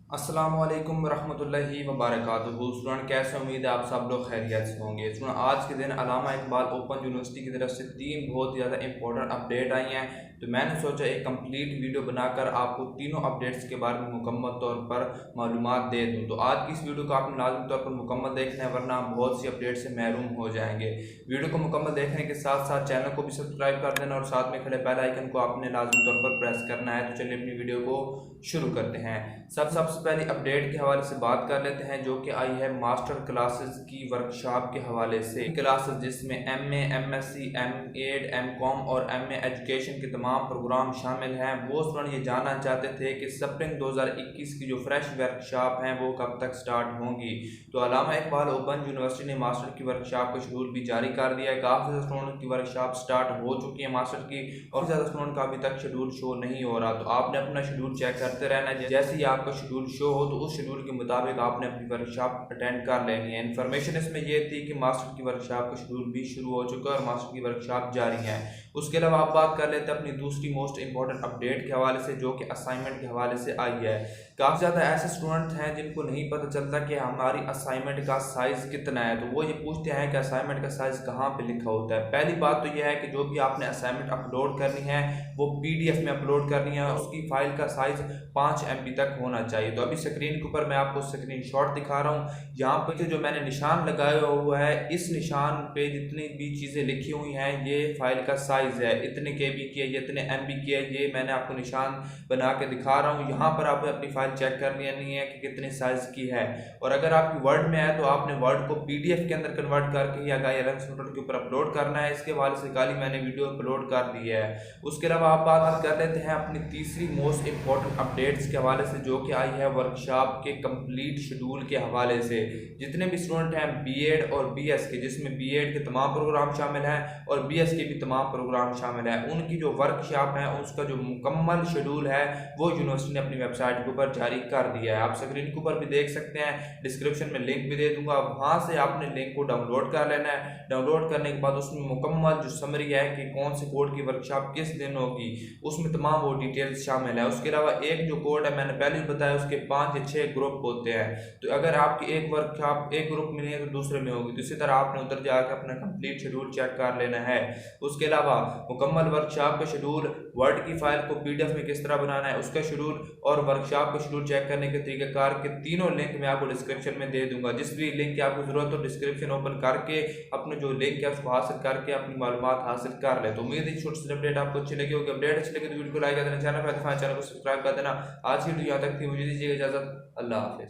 अस्सलामु अलैकुम रहमतुल्लाहि व बारकातुहू। स्टूडेंट कैसे, उम्मीद है आप सब लोग खैरियत से होंगे। स्टूडेंट आज के दिन अलामा इकबाल ओपन यूनिवर्सिटी की तरफ से 3 बहुत ज़्यादा इंपॉर्टेंट अपडेट आई हैं, तो मैंने सोचा एक कंप्लीट वीडियो बनाकर आपको तीनों अपडेट्स के बारे में मुकम्मल तौर पर मालूमात दे दूं। तो आज की इस वीडियो को आपने लाजमी तौर पर मुकम्मल देखना है, वरना आप बहुत सी अपडेट से महरूम हो जाएंगे। वीडियो को मुकम्मल देखने के साथ साथ चैनल को भी सब्सक्राइब कर देना और साथ में खड़े बेल आइकन को आपने लाजमी तौर पर प्रेस करना है। तो चलिए अपनी वीडियो को शुरू करते हैं। सबसे पहले अपडेट के हवाले से बात कर लेते हैं, जो कि आई है मास्टर क्लासेस की वर्कशॉप के हवाले से। क्लासेस जिसमें MA, MSc, M.Ed, M.Com और MA एजुकेशन के तमाम प्रोग्राम शामिल हैं। वो स्टूडेंट ये जानना चाहते थे कि स्प्रिंग 2021 की जो फ्रेश वर्कशॉप हैं वो कब तक स्टार्ट होंगी। तो अल्लामा इकबाल ओपन यूनिवर्सिटी ने मास्टर की वर्कशॉप का शेड्यूल भी जारी कर दिया है। काफ़ी ज़्यादा स्टूडेंट की वर्कशॉप स्टार्ट हो चुकी है मास्टर की, और ज़्यादा स्टूडेंट का अभी तक शेड्यूल शो नहीं हो रहा। तो आपने अपना शेड्यूल चेक करते रहना है। जैसे ही आपका शेड्यूल शो हो तो उस शेड्यूल के मुताबिक आपने अपनी वर्कशॉप अटेंड कर लेनी है। इन्फॉर्मेशन इसमें यह थी कि मास्टर की वर्कशॉप का शेड्यूल भी शुरू हो चुका है और मास्टर की वर्कशॉप जारी है। उसके अलावा आप बात कर लेते हैं अपनी दूसरी मोस्ट इंपॉर्टेंट अपडेट के हवाले से, जो कि असाइनमेंट के हवाले से आई है। काफ़ी ज़्यादा ऐसे स्टूडेंट हैं जिनको नहीं पता चलता कि हमारी असाइनमेंट का साइज़ कितना है, तो वो ये पूछते हैं कि असाइनमेंट का साइज़ कहाँ पे लिखा होता है। पहली बात तो यह है कि जो भी आपने असाइनमेंट अपलोड करनी है वो PDF में अपलोड करनी है, उसकी फाइल का साइज़ 5 MB तक होना चाहिए। तो अभी स्क्रीन के ऊपर मैं आपको स्क्रीनशॉट दिखा रहा हूँ। यहाँ पे जो मैंने निशान लगाया हुआ है, इस निशान पे जितनी भी चीज़ें लिखी हुई हैं ये फाइल का साइज़ है। इतने KB की है, ये इतने MB की है, ये मैंने आपको निशान बना के दिखा रहा हूँ। यहाँ पर आपको अपनी फाइल चेक कर लेनी है कि कितने साइज़ की है। और अगर आपकी वर्ड में है तो आपने वर्ड को PDF के अंदर कन्वर्ट करके या कंप्यूटर के ऊपर अपलोड करना है। इसके हवाले से कल ही मैंने वीडियो अपलोड कर दी है। उसके अलावा आप बात कर लेते हैं अपनी तीसरी मोस्ट इंपॉर्टेंट अपडेट्स के हवाले से, जो कि आई है वर्कशॉप के कंप्लीट शेड्यूल के हवाले से। जितने भी स्टूडेंट हैं BEd और BS के, जिसमें BEd के तमाम प्रोग्राम शामिल हैं और BS के भी तमाम प्रोग्राम शामिल हैं, उनकी जो वर्कशॉप है उसका जो मुकम्मल शेड्यूल है वो यूनिवर्सिटी ने अपनी वेबसाइट के ऊपर जारी कर दिया है। आप स्क्रीन के ऊपर भी देख सकते हैं, डिस्क्रिप्शन में लिंक भी दे दूंगा, वहां से आपने लिंक को डाउनलोड कर लेना है। डाउनलोड करने के बाद उसमें मुकम्मल जो समरी है कि कौन से कोड की वर्कशॉप किस दिन होगी, उसमें तमाम वो डिटेल्स शामिल है। उसके अलावा एक जो कोड है मैंने पहले ही बताया, उसके 5 या 6 ग्रुप होते हैं। तो अगर आपकी एक वर्कशॉप एक ग्रुप में नहीं है तो दूसरे में होगी। तो इसी तरह आपने उधर जाकर अपना कंप्लीट शेड्यूल चेक कर लेना है। उसके अलावा मुकम्मल वर्कशॉप का शेड्यूल, वर्ड की फाइल को PDF में किस तरह बनाना है उसका शेड्यूल, और वर्कशॉप का शेड्यूल चेक करने के तरीक़ेकार के तीनों लिंक मैं आपको डिस्क्रिप्शन में दे दूंगा। जिस भी लिंक की आपको जरूरत हो डिस्क्रिप्शन ओपन करके अपने जो लिंक है उसको हासिल करके अपनी मालूमात हासिल कर ले। तो उम्मीद है छोटी सी अपडेट आपको अच्छी लगी होगी। अपडेट अच्छी लगी तो वीडियो को लाइक कर देना, चैनल को सब्सक्राइब कर देना। आज की वीडियो यहाँ तक थी, मुझे दीजिएगा इजाजत। अल्लाह हाफिज़।